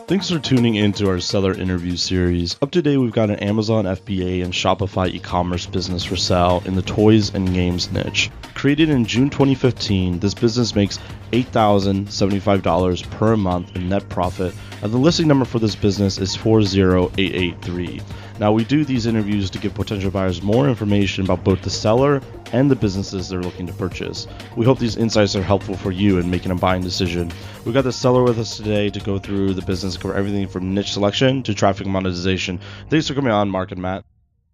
Thanks for tuning into our seller interview series. Up to date, we've got an Amazon FBA and Shopify e-commerce business for sale in the toys and games niche. Created in June 2015, this business makes $8,075 per month in net profit, and the listing number for this business is 40883. Now, we do these interviews to give potential buyers more information about both the seller and the businesses they're looking to purchase. We hope these insights are helpful for you in making a buying decision. We've got the seller with us today to go through the business, cover everything from niche selection to traffic monetization. Thanks for coming on, Mark and Matt.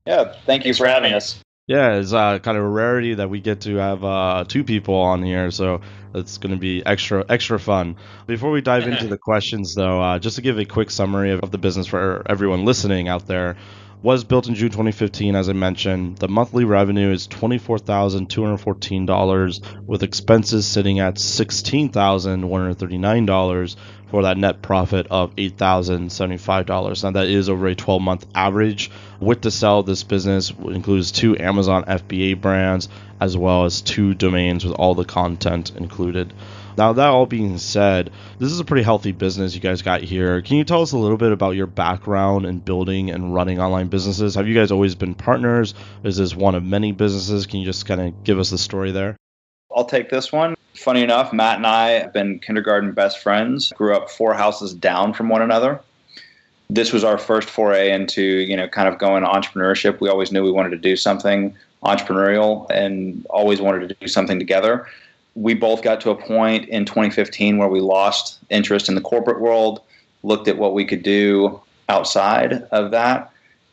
Yeah, thank you for having us. Yeah, it's kind of a rarity that we get to have two people on here, so it's going to be extra fun. Before we dive into the questions, though, just to give a quick summary of the business for everyone listening out there, was built in June 2015, as I mentioned. The monthly revenue is $24,214, with expenses sitting at $16,139 for that net profit of $8,075. Now, that is over a 12-month average. With the sell, this business includes 2 Amazon FBA brands, as well as 2 domains with all the content included. Now, that all being said, this is a pretty healthy business you guys got here. Can you tell us a little bit about your background in building and running online businesses? Have you guys always been partners? Is this one of many businesses? Can you just kind of give us the story there? I'll take this one. Funny enough, Matt and I have been kindergarten best friends, grew up 4 houses down from one another. This was our first foray into, kind of going entrepreneurship. We always knew we wanted to do something entrepreneurial and always wanted to do something together. We both got to a point in 2015 where we lost interest in the corporate world, looked at what we could do outside of that.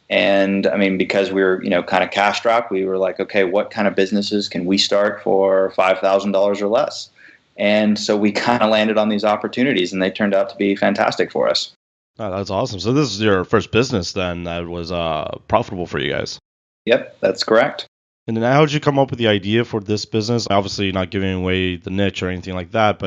And because we were, kind of cash strapped, we were like, okay, what kind of businesses can we start for $5,000 or less? And so we kind of landed on these opportunities, and they turned out to be fantastic for us. Oh, that's awesome. So this is your first business then that was profitable for you guys? Yep, that's correct. And then how did you come up with the idea for this business? Obviously, you're not giving away the niche or anything like that,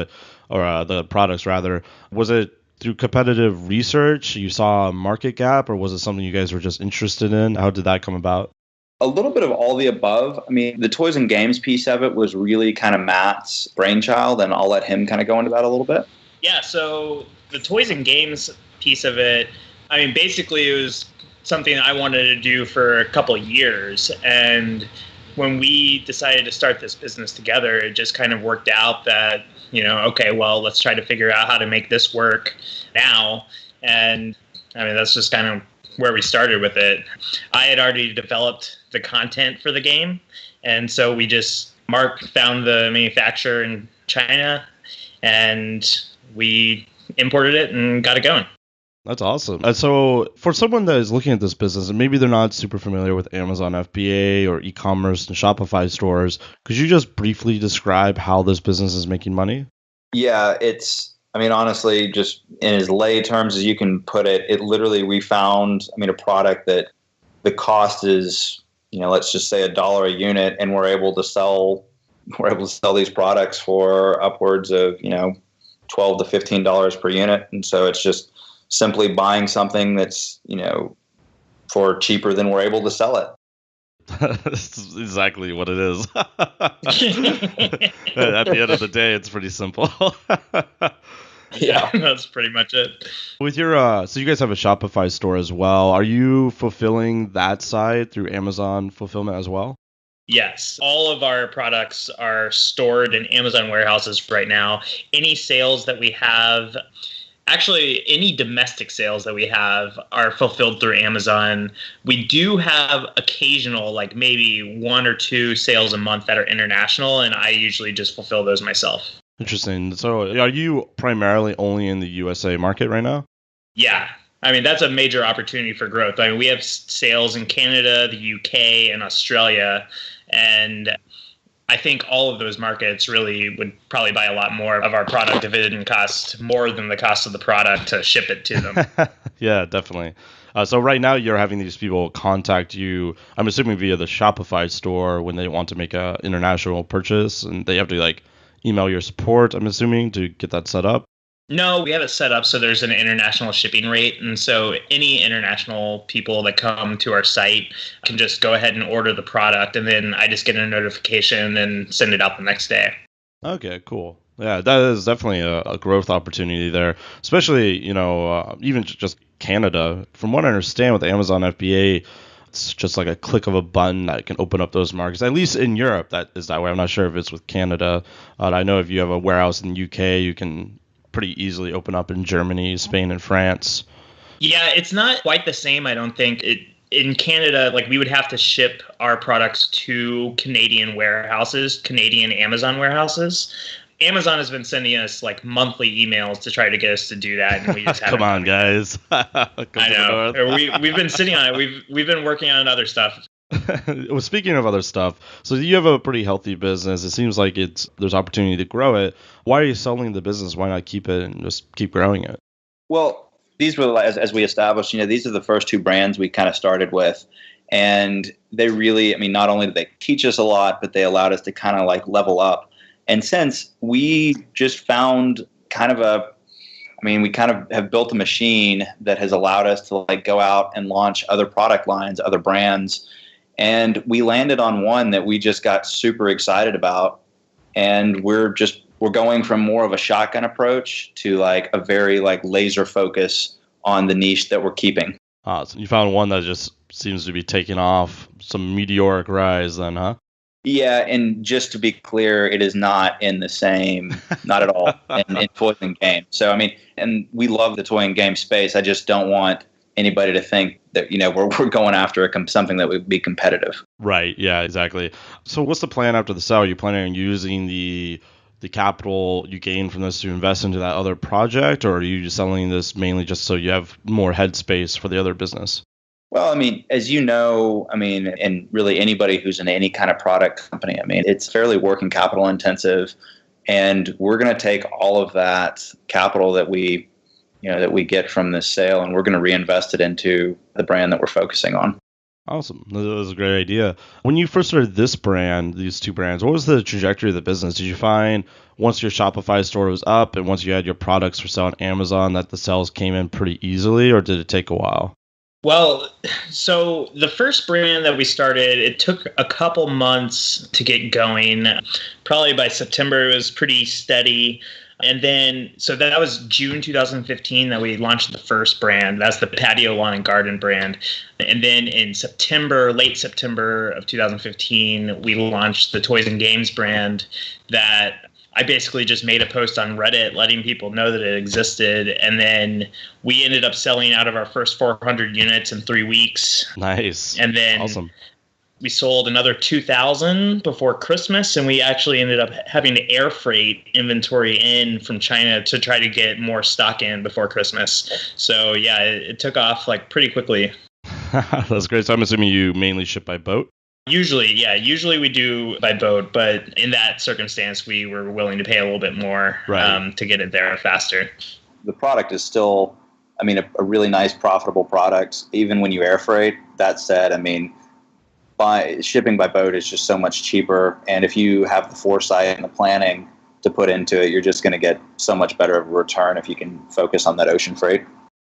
or the products rather. Was it through competitive research? You saw a market gap, or was it something you guys were just interested in? How did that come about? A little bit of all the above. The toys and games piece of it was really kind of Matt's brainchild, and I'll let him kind of go into that a little bit. Yeah, so the toys and games piece of it, basically it was something I wanted to do for a couple of years. And when we decided to start this business together, it just kind of worked out that, okay, well, let's try to figure out how to make this work now. And that's just kind of where we started with it. I had already developed the content for the game. And so Mark found the manufacturer in China, and we imported it and got it going. That's awesome. And so for someone that is looking at this business and maybe they're not super familiar with Amazon FBA or e-commerce and Shopify stores, could you just briefly describe how this business is making money? Yeah, honestly, just in as lay terms as you can put it, we found, a product that the cost is, let's just say $1 a unit, and we're able to sell these products for upwards of, $12 to $15 per unit. And so it's just simply buying something that's, for cheaper than we're able to sell it. That's exactly what it is. At the end of the day, it's pretty simple. Yeah, that's pretty much it. With your, so you guys have a Shopify store as well. Are you fulfilling that side through Amazon fulfillment as well? Yes. All of our products are stored in Amazon warehouses right now. Any sales that we have, actually, any domestic sales that we have are fulfilled through Amazon. We do have occasional, like maybe 1 or 2 sales a month that are international, and I usually just fulfill those myself. Interesting. So are you primarily only in the USA market right now? Yeah. That's a major opportunity for growth. We have sales in Canada, the UK, and Australia, and I think all of those markets really would probably buy a lot more of our product if it didn't cost more than the cost of the product to ship it to them. Yeah, definitely. So right now you're having these people contact you, I'm assuming via the Shopify store when they want to make an international purchase, and they have to email your support, I'm assuming, to get that set up. No, we have it set up so there's an international shipping rate. And so any international people that come to our site can just go ahead and order the product. And then I just get a notification and send it out the next day. Okay, cool. Yeah, that is definitely a growth opportunity there, especially, even just Canada. From what I understand with Amazon FBA, it's just like a click of a button that can open up those markets. At least in Europe, that is that way. I'm not sure if it's with Canada. I know if you have a warehouse in the UK, you can pretty easily open up in Germany, Spain, and France. Yeah, it's not quite the same, I don't think. In Canada, like we would have to ship our products to Canadian warehouses, Canadian Amazon warehouses. Amazon has been sending us like monthly emails to try to get us to do that, and we just haven't. Come on, guys. I know. We've been sitting on it. We've been working on other stuff. Well, speaking of other stuff, so you have a pretty healthy business. It seems like there's opportunity to grow it. Why are you selling the business? Why not keep it and just keep growing it? Well, these were, as we established, these are the first two brands we kind of started with. And they really, not only did they teach us a lot, but they allowed us to kind of like level up. And since we just found we kind of have built a machine that has allowed us to like go out and launch other product lines, other brands. And we landed on one that we just got super excited about. And we're going from more of a shotgun approach to like a very like laser focus on the niche that we're keeping. So you found one that just seems to be taking off, some meteoric rise then, huh? Yeah, and just to be clear, it is not in the same, not at all, in toys and games. So, and we love the toy and game space. I just don't want anybody to think that, we're going after something that would be competitive. Right, yeah, exactly. So what's the plan after the sale? Are you planning on using the capital you gain from this to invest into that other project, or are you just selling this mainly just so you have more headspace for the other business? Well, as you know, and really anybody who's in any kind of product company, it's fairly working capital intensive, and we're going to take all of that capital that we get from this sale, and we're going to reinvest it into the brand that we're focusing on. Awesome. That was a great idea. When you first started these two brands, what was the trajectory of the business? Did you find once your Shopify store was up and once you had your products for sale on Amazon that the sales came in pretty easily, or did it take a while? Well, so the first brand that we started, it took a couple months to get going. Probably by September, it was pretty steady. And then, so that was June 2015 that we launched the first brand. That's the Patio Lawn and Garden brand. And then in late September of 2015, we launched the Toys and Games brand that I basically just made a post on Reddit letting people know that it existed. And then we ended up selling out of our first 400 units in 3 weeks. Nice. And then awesome. We sold another 2,000 before Christmas, and we actually ended up having to air freight inventory in from China to try to get more stock in before Christmas. So yeah, it took off like pretty quickly. That's great. So I'm assuming you mainly ship by boat? Usually we do by boat, but in that circumstance, we were willing to pay a little bit more to get it there faster. The product is still, a really nice, profitable product, even when you air freight. That said, shipping by boat is just so much cheaper, and if you have the foresight and the planning to put into it, you're just going to get so much better of a return if you can focus on that ocean freight.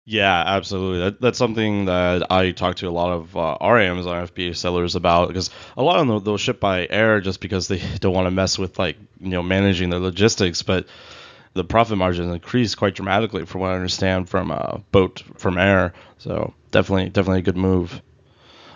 Yeah, absolutely. That's something that I talk to a lot of our Amazon FBA sellers about, because a lot of them they'll ship by air just because they don't want to mess with managing the logistics, but the profit margin increased quite dramatically from what I understand from boat from air. So definitely a good move.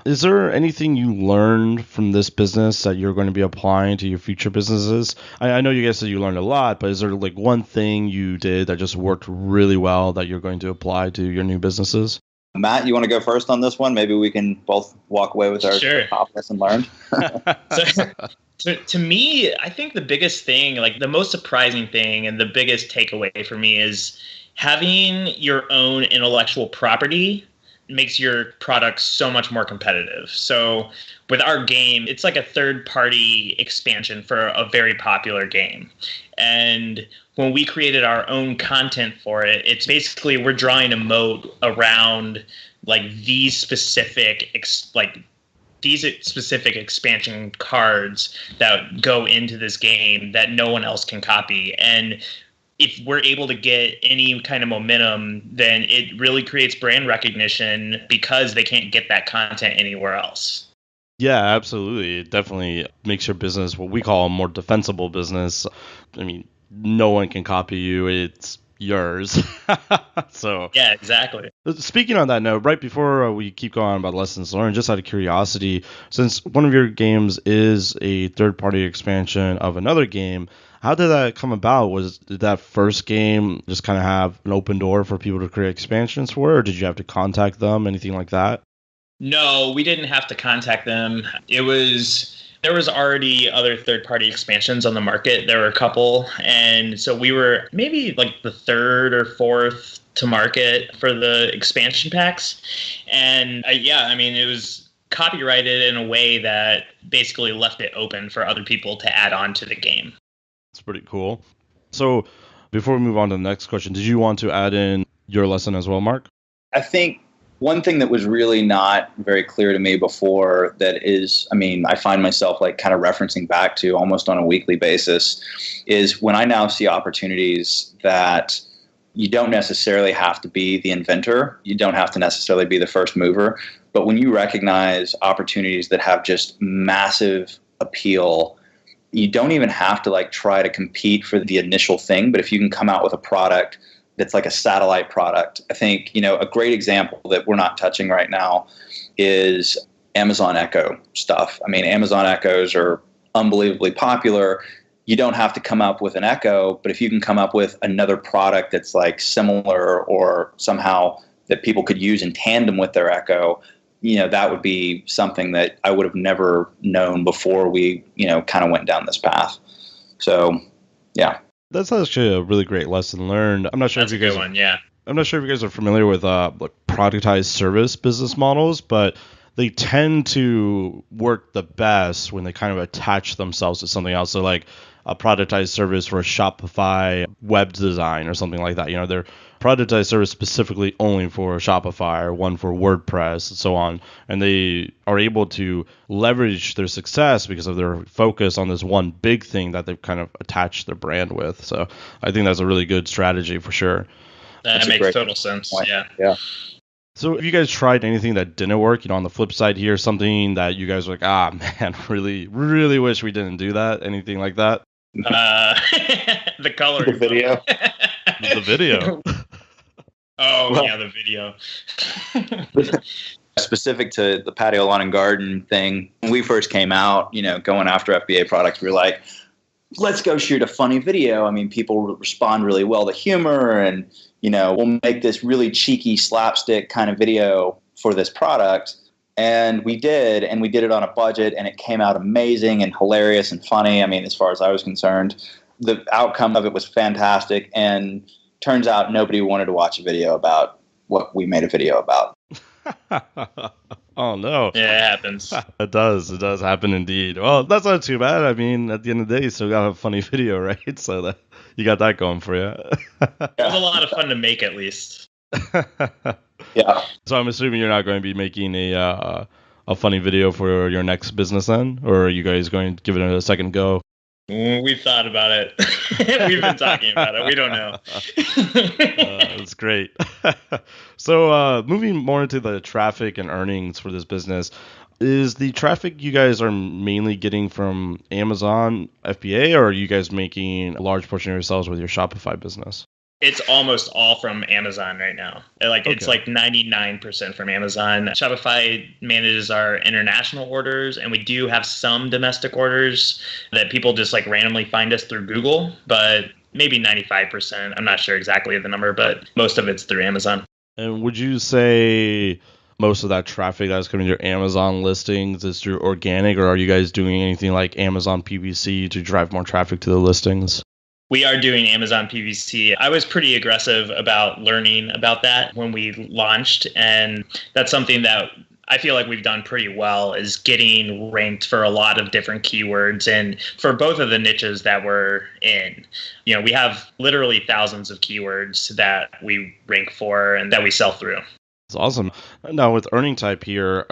Is there anything you learned from this business that you're going to be applying to your future businesses? I know you guys said you learned a lot, but is there one thing you did that just worked really well that you're going to apply to your new businesses? Matt, you want to go first on this one? Maybe we can both walk away with our top lesson learned. To me, I think the biggest thing, the most surprising thing and the biggest takeaway for me is having your own intellectual property makes your product so much more competitive. So with our game, it's like a third-party expansion for a very popular game. And when we created our own content for it, it's basically we're drawing a moat around these specific expansion cards that go into this game that no one else can copy. And if we're able to get any kind of momentum, then it really creates brand recognition because they can't get that content anywhere else. Yeah, absolutely. It definitely makes your business what we call a more defensible business. no one can copy you. It's yours. So Yeah, exactly. speaking on that note, right before we keep going on about lessons learned, just out of curiosity, since one of your games is a third-party expansion of another game, how did that come about? Did that first game just kind of have an open door for people to create expansions for, or did you have to contact them, anything like that? No, we didn't have to contact them. There was already other third-party expansions on the market. There were a couple, and so we were maybe like the third or fourth to market for the expansion packs. And it was copyrighted in a way that basically left it open for other people to add on to the game. It's pretty cool. So before we move on to the next question, did you want to add in your lesson as well, Mark? I think one thing that was really not very clear to me before I find myself like kind of referencing back to almost on a weekly basis is when I now see opportunities that you don't necessarily have to be the inventor. You don't have to necessarily be the first mover. But when you recognize opportunities that have just massive appeal, you don't even have to like try to compete for the initial thing. But if you can come out with a product that's like a satellite product. I think, a great example that we're not touching right now is Amazon Echo stuff. I mean, Amazon Echoes are unbelievably popular. You don't have to come up with an Echo, but if you can come up with another product that's like similar or somehow that people could use in tandem with their Echo, that would be something that I would have never known before we, kind of went down this path. So, yeah. That's actually a really great lesson learned. I'm not sure That's if you guys a good one, yeah. I'm not sure if you guys are familiar with like productized service business models, but they tend to work the best when they kind of attach themselves to something else. So like a productized service for a Shopify web design or something like that. They're productized service specifically only for Shopify or one for WordPress and so on. And they are able to leverage their success because of their focus on this one big thing that they've kind of attached their brand with. So I think that's a really good strategy for sure. That makes total sense. Point. Yeah. So have you guys tried anything that didn't work? On the flip side here, something that you guys were like, man, really, really wish we didn't do that. Anything like that? The color. The video. The video. The video. Specific to the patio lawn and garden thing, when we first came out, going after FBA products, we were like, let's go shoot a funny video. I mean, people respond really well to humor and, we'll make this really cheeky slapstick kind of video for this product. And we did it on a budget, and it came out amazing and hilarious and funny. I mean, as far as I was concerned, the outcome of it was fantastic. And turns out nobody wanted to watch a video about what we made a video about. Oh, no. Yeah, it happens. It does happen indeed. Well, that's not too bad. I mean, at the end of the day, you still got a funny video, right? So that you got that going for you. It was a lot of fun to make, at least. Yeah. So I'm assuming you're not going to be making a funny video for your next business then? Or are you guys going to give it a second go? We've thought about it. We've been talking about it. We don't know. That's great. So moving more into the traffic and earnings for this business, is the traffic you guys are mainly getting from Amazon FBA, or are you guys making a large portion of yourselves with your Shopify business? It's almost all from Amazon right now. It's like 99% from Amazon. Shopify manages our international orders, and we do have some domestic orders that people just like randomly find us through Google, but maybe 95%. I'm not sure exactly the number, but most of it's through Amazon. And would you say most of that traffic that's coming to your Amazon listings is through organic, or are you guys doing anything like Amazon PPC to drive more traffic to the listings? We are doing Amazon PPC. I was pretty aggressive about learning about that when we launched, and that's something that I feel like we've done pretty well, is getting ranked for a lot of different keywords and for both of the niches that we're in. We have literally thousands of keywords that we rank for and that we sell through. That's awesome. Now with earning type here,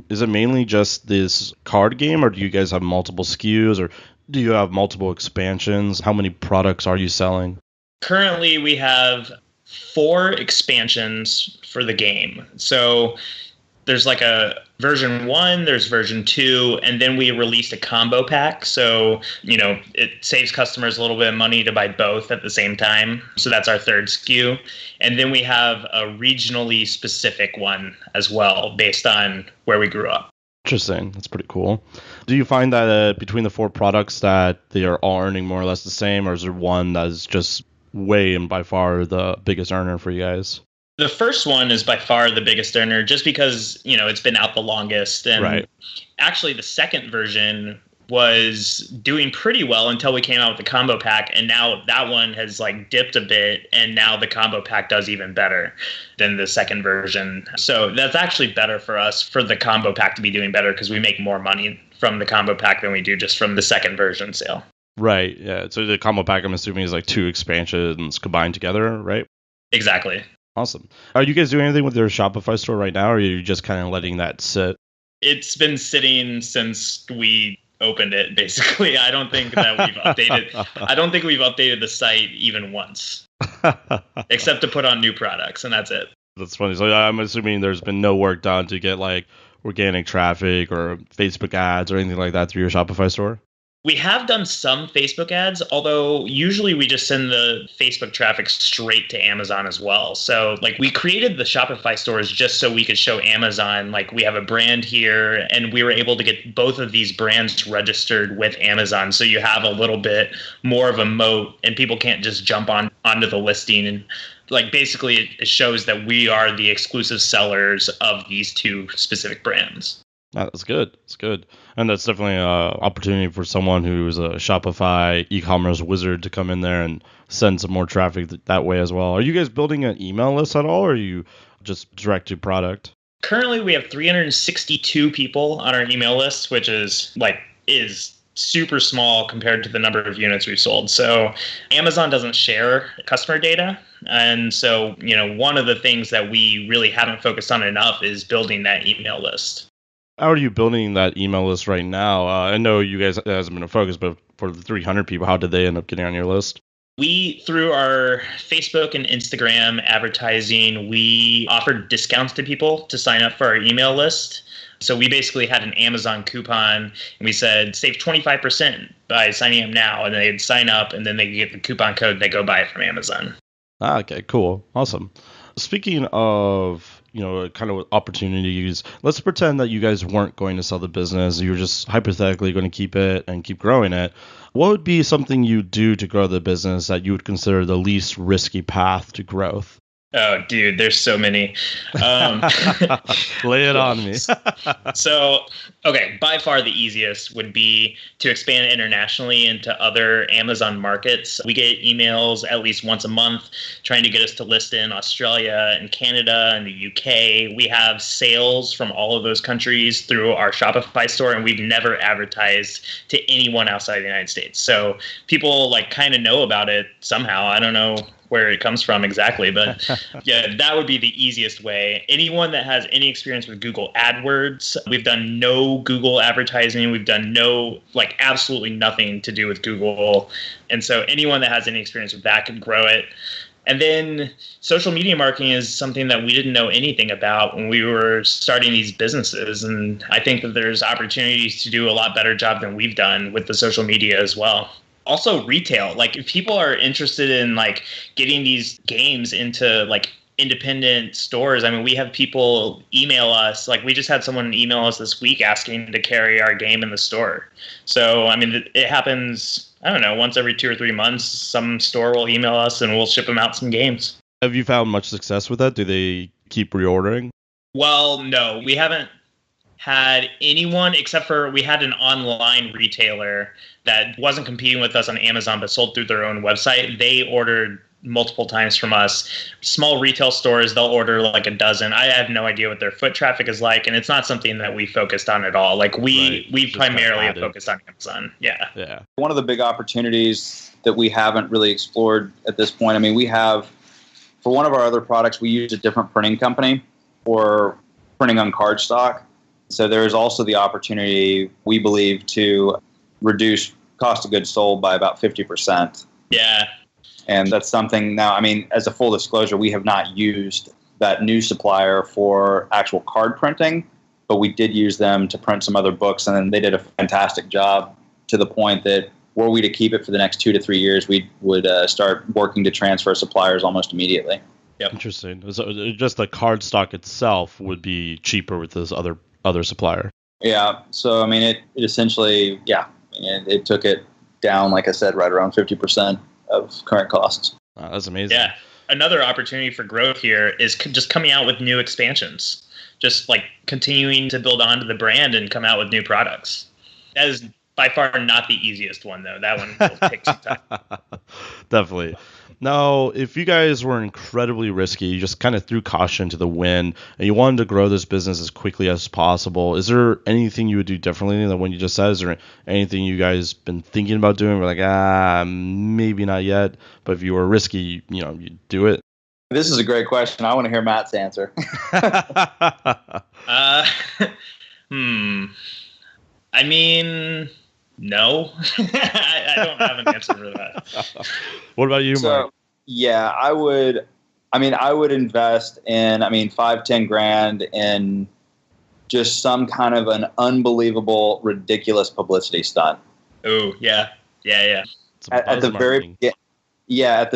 is it mainly just this card game, or do you guys have multiple SKUs, or do you have multiple expansions? How many products are you selling? Currently, we have 4 expansions for the game. So There's like a version 1, there's version 2, and then we released a combo pack. So, it saves customers a little bit of money to buy both at the same time. So that's our third SKU. And then we have a regionally specific one as well, based on where we grew up. Interesting. That's pretty cool. Do you find that between the 4 products that they are all earning more or less the same, or is there one that is just way and by far the biggest earner for you guys? The first one is by far the biggest earner just because, it's been out the longest. And right. Actually, the second version was doing pretty well until we came out with the combo pack. And now that one has like dipped a bit. And now the combo pack does even better than the second version. So that's actually better for us for the combo pack to be doing better because we make more money from the combo pack than we do just from the second version sale. Right. Yeah. So the combo pack, I'm assuming, is like 2 expansions combined together, right? Exactly. Awesome. Are you guys doing anything with your Shopify store right now, or are you just kind of letting that sit? It's been sitting since we opened it, basically. I don't think that we've updated. I don't think we've updated the site even once, except to put on new products, and that's it. That's funny. So I'm assuming there's been no work done to get like organic traffic or Facebook ads or anything like that through your Shopify store? We have done some Facebook ads, although usually we just send the Facebook traffic straight to Amazon as well. So like we created the Shopify stores just so we could show Amazon, like we have a brand here and we were able to get both of these brands registered with Amazon. So you have a little bit more of a moat and people can't just jump onto the listing. And like basically it shows that we are the exclusive sellers of these 2 specific brands. That's good. That's good. And that's definitely an opportunity for someone who's a Shopify e-commerce wizard to come in there and send some more traffic that way as well. Are you guys building an email list at all, or are you just direct to product? Currently, we have 362 people on our email list, which is super small compared to the number of units we've sold. So Amazon doesn't share customer data. And so, one of the things that we really haven't focused on enough is building that email list. How are you building that email list right now? I know you guys, it hasn't been a focus, but for the 300 people, how did they end up getting on your list? We, through our Facebook and Instagram advertising, we offered discounts to people to sign up for our email list. So we basically had an Amazon coupon and we said, save 25% by signing up now. And they'd sign up and then they get the coupon code and they go buy it from Amazon. Okay, cool. Awesome. Speaking of, kind of opportunities, let's pretend that you guys weren't going to sell the business. You were just hypothetically going to keep it and keep growing it. What would be something you do to grow the business that you would consider the least risky path to growth? Oh, dude, there's so many. Lay it on me. So, okay, by far the easiest would be to expand internationally into other Amazon markets. We get emails at least once a month trying to get us to list in Australia and Canada and the UK. We have sales from all of those countries through our Shopify store, and we've never advertised to anyone outside the United States. So people kind of know about it somehow. I don't know where it comes from exactly, but yeah, that would be the easiest way. Anyone that has any experience with Google AdWords, we've done no Google advertising. We've done absolutely nothing to do with Google. And so anyone that has any experience with that can grow it. And then social media marketing is something that we didn't know anything about when we were starting these businesses. And I think that there's opportunities to do a lot better job than we've done with the social media as well. Also retail, if people are interested in getting these games into independent stores. I mean, we have people email us, we just had someone email us this week asking to carry our game in the store. So, I mean, it happens, I don't know, once every 2 or 3 months, some store will email us and we'll ship them out some games. Have you found much success with that? Do they keep reordering? Well, no, we haven't had anyone except for we had an online retailer that wasn't competing with us on Amazon but sold through their own website. They ordered multiple times from us. Small retail stores, they'll order a dozen. I have no idea what their foot traffic is like, and it's not something that we focused on at all. We primarily have focused on Amazon. Yeah. One of the big opportunities that we haven't really explored at this point, I mean, we have, for one of our other products, we use a different printing company for printing on cardstock. So there is also the opportunity, we believe, to reduce cost of goods sold by about 50%. Yeah. And that's something now, I mean, as a full disclosure, we have not used that new supplier for actual card printing, but we did use them to print some other books, and then they did a fantastic job to the point that were we to keep it for the next 2 to 3 years, we would start working to transfer suppliers almost immediately. Yep. Interesting. So just the card stock itself would be cheaper with this other supplier. Yeah. So, I mean, it essentially, it took it down, like I said, right around 50% of current costs. Wow, that's amazing. Yeah. Another opportunity for growth here is just coming out with new expansions, just like continuing to build onto the brand and come out with new products. That is by far not the easiest one, though. That one will take some time. Definitely. Now, if you guys were incredibly risky, you just kind of threw caution to the wind, and you wanted to grow this business as quickly as possible, is there anything you would do differently than what you just said? Is there anything you guys been thinking about doing? We're like, maybe not yet, but if you were risky, you'd do it. This is a great question. I want to hear Matt's answer. I mean, no. I don't have an answer for that. What about you, Mark? Yeah, I would invest in, $5-10 grand in just some kind of an unbelievable, ridiculous publicity stunt. Oh, yeah. At the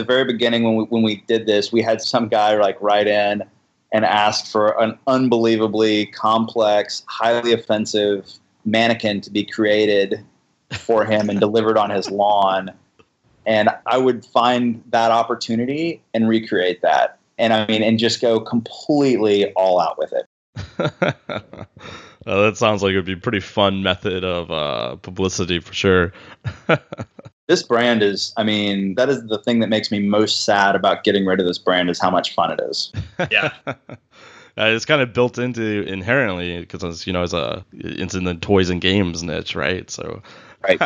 very beginning when we did this, we had some guy write in and ask for an unbelievably complex, highly offensive mannequin to be created for him and delivered on his lawn. And I would find that opportunity and recreate that. And just go completely all out with it. That sounds like it would be a pretty fun method of publicity for sure. This brand is, that is the thing that makes me most sad about getting rid of this brand is how much fun it is. Yeah. It's kind of built into inherently because it's in the toys and games niche, right? So, right.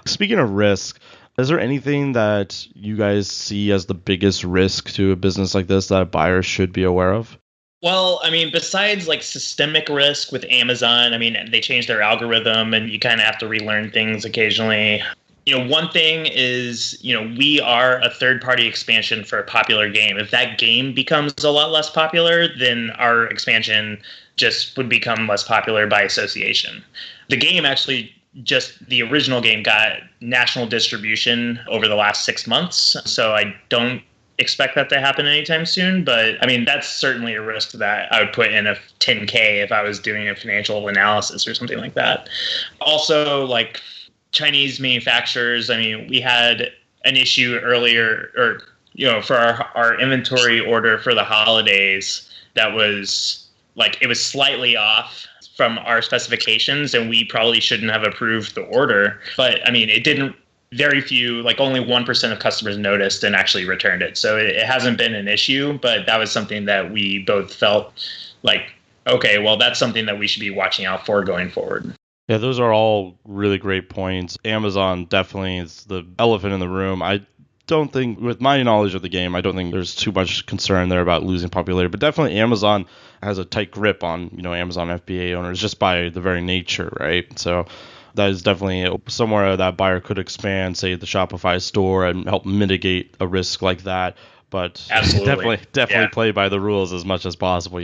Speaking of risk, is there anything that you guys see as the biggest risk to a business like this that a buyer should be aware of? Well, besides systemic risk with Amazon, they changed their algorithm and you kind of have to relearn things occasionally. One thing is, we are a third-party expansion for a popular game. If that game becomes a lot less popular, then our expansion just would become less popular by association. The game actually, just the original game, got national distribution over the last 6 months. So I don't expect that to happen anytime soon. But, that's certainly a risk that I would put in a 10K if I was doing a financial analysis or something like that. Also, Chinese manufacturers, we had an issue earlier for our inventory order for the holidays that was it was slightly off from our specifications and we probably shouldn't have approved the order. But it didn't, very few, only 1% of customers noticed and actually returned it. So it hasn't been an issue, but that was something that we both felt okay, well, that's something that we should be watching out for going forward. Yeah, those are all really great points. Amazon definitely is the elephant in the room. I don't think, with my knowledge of the game, I don't think there's too much concern there about losing popularity. But definitely Amazon has a tight grip on, Amazon FBA owners just by the very nature, right? So that is definitely somewhere that buyer could expand, say, the Shopify store and help mitigate a risk like that. But absolutely, definitely play by the rules as much as possible,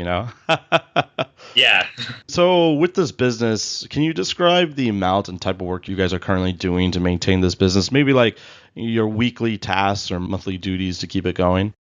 Yeah. So with this business, can you describe the amount and type of work you guys are currently doing to maintain this business? Maybe your weekly tasks or monthly duties to keep it going?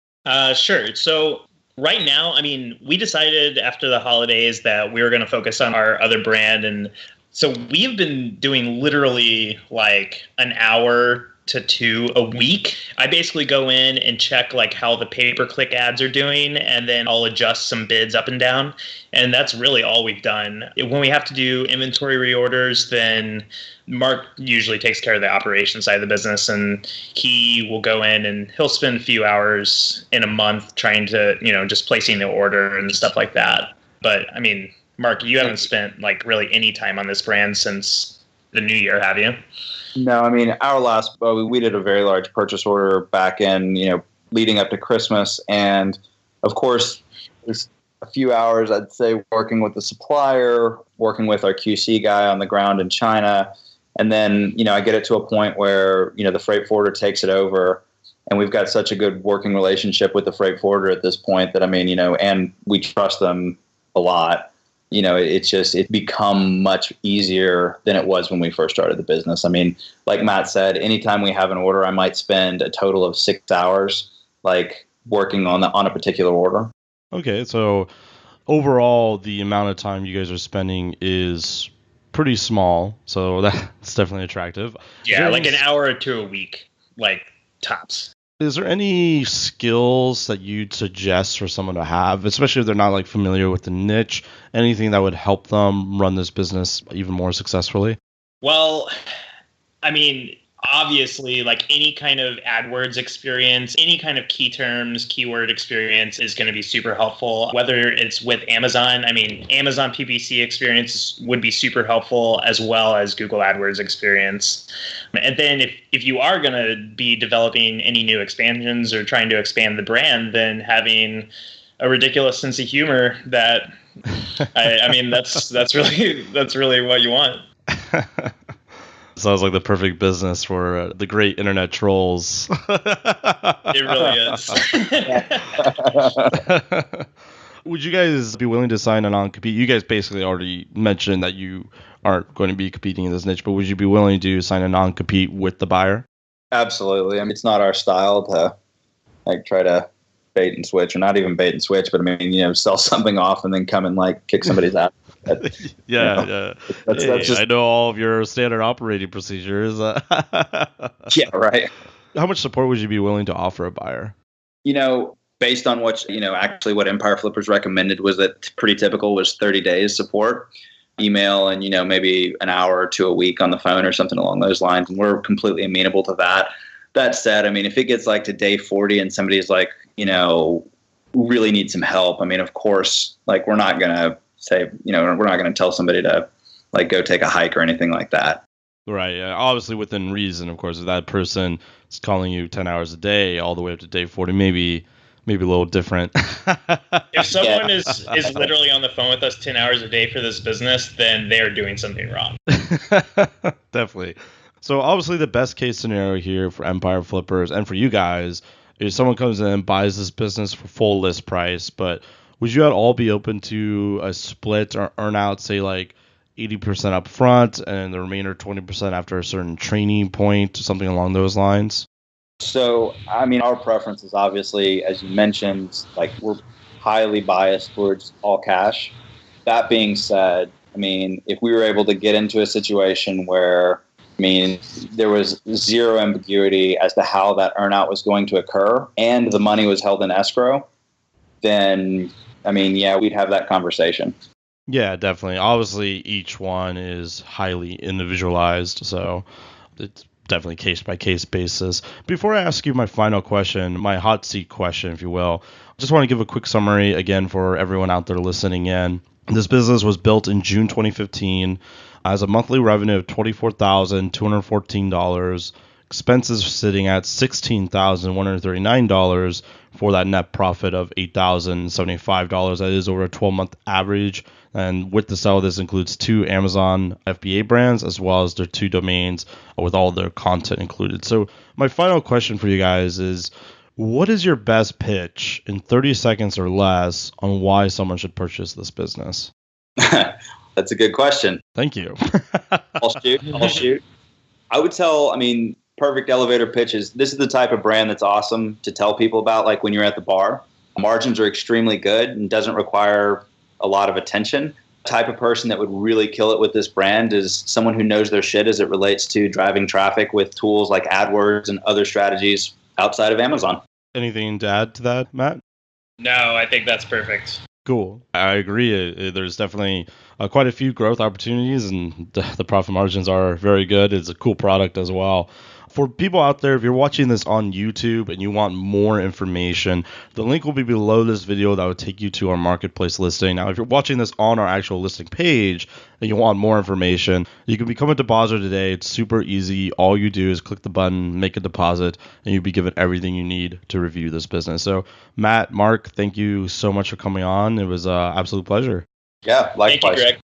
Sure. So right now, we decided after the holidays that we were going to focus on our other brand. And so we've been doing literally an hour to 2 a week. I basically go in and check how the pay-per-click ads are doing, and then I'll adjust some bids up and down. And that's really all we've done. When we have to do inventory reorders, then Mark usually takes care of the operations side of the business, and he will go in and he'll spend a few hours in a month trying to, just placing the order and stuff like that. But Mark, you haven't spent really any time on this brand since the new year, have you? No, our last, we did a very large purchase order back in, leading up to Christmas. And of course, there's a few hours, I'd say, working with the supplier, working with our QC guy on the ground in China. And then, I get it to a point where, the freight forwarder takes it over And we've got such a good working relationship with the freight forwarder at this point that, I mean, and we trust them a lot. It's become much easier than it was when we first started the business. I mean, like Matt said, anytime we have an order, I might spend a total of 6 hours like working on a particular order. Okay, so overall, the amount of time you guys are spending is pretty small, so that's definitely attractive. Yeah, like an hour or two a week, like tops. Is there any skills that you'd suggest for someone to have, especially if they're not like familiar with the niche, anything that would help them run this business even more successfully? Well, I mean, obviously, like any kind of AdWords experience, any kind of key terms, keyword experience is going to be super helpful. Whether it's with Amazon, I mean, Amazon PPC experience would be super helpful, as well as Google AdWords experience. And then if you are going to be developing any new expansions or trying to expand the brand, then having a ridiculous sense of humor that, I mean, that's really what you want. Sounds like the perfect business for the great internet trolls. It really is. Would you guys be willing to sign a non-compete? You guys basically already mentioned that you aren't going to be competing in this niche, but would you be willing to sign a non-compete with the buyer? Absolutely. I mean, it's not our style to like try to bait and switch, or not even bait and switch, but I mean, sell something off and then come and like kick somebody's ass. Yeah. That's just, I know all of your standard operating procedures. Yeah, right. How much support would you be willing to offer a buyer? Based on what, actually what Empire Flippers recommended was that pretty typical was 30 days support, email, and, maybe an hour or two a week on the phone or something along those lines. And we're completely amenable to that. That said, I mean, if it gets like to day 40 and somebody's like, really need some help, I mean, of course, like we're not going to say, we're not going to tell somebody to like go take a hike or anything like that. Right. Yeah. Obviously within reason, of course. If that person is calling you 10 hours a day all the way up to day 40, maybe a little different. If someone is literally on the phone with us 10 hours a day for this business, then they're doing something wrong. Definitely. So obviously the best case scenario here for Empire Flippers and for you guys is someone comes in and buys this business for full list price, but would you at all be open to a split or earn out, say like 80% up front and the remainder 20% after a certain training point, something along those lines? So, I mean, our preference is obviously, as you mentioned, like we're highly biased towards all cash. That being said, I mean, if we were able to get into a situation where, I mean, there was zero ambiguity as to how that earnout was going to occur and the money was held in escrow, then, I mean, yeah, we'd have that conversation. Yeah, definitely. Obviously, each one is highly individualized, so it's definitely case-by-case basis. Before I ask you my final question, my hot seat question, if you will, I just want to give a quick summary again for everyone out there listening in. This business was built in June 2015, has a monthly revenue of $24,214, expenses sitting at $16,139 for that net profit of $8,075. That is over a 12-month average. And with the sale, this includes 2 Amazon FBA brands as well as their 2 domains with all their content included. So my final question for you guys is, what is your best pitch in 30 seconds or less on why someone should purchase this business? That's a good question. Thank you. I'll shoot. I would tell, I mean, perfect elevator pitches. This is the type of brand that's awesome to tell people about, like when you're at the bar. Margins are extremely good and doesn't require a lot of attention. The type of person that would really kill it with this brand is someone who knows their shit as it relates to driving traffic with tools like AdWords and other strategies outside of Amazon. Anything to add to that, Matt? No, I think that's perfect. Cool. I agree. There's definitely quite a few growth opportunities, and the profit margins are very good. It's a cool product as well. For people out there, if you're watching this on YouTube and you want more information, the link will be below this video that will take you to our marketplace listing. Now, if you're watching this on our actual listing page and you want more information, you can become a depositor today. It's super easy. All you do is click the button, make a deposit, and you'll be given everything you need to review this business. So, Matt, Mark, thank you so much for coming on. It was an absolute pleasure. Yeah, likewise. Thank you, Greg.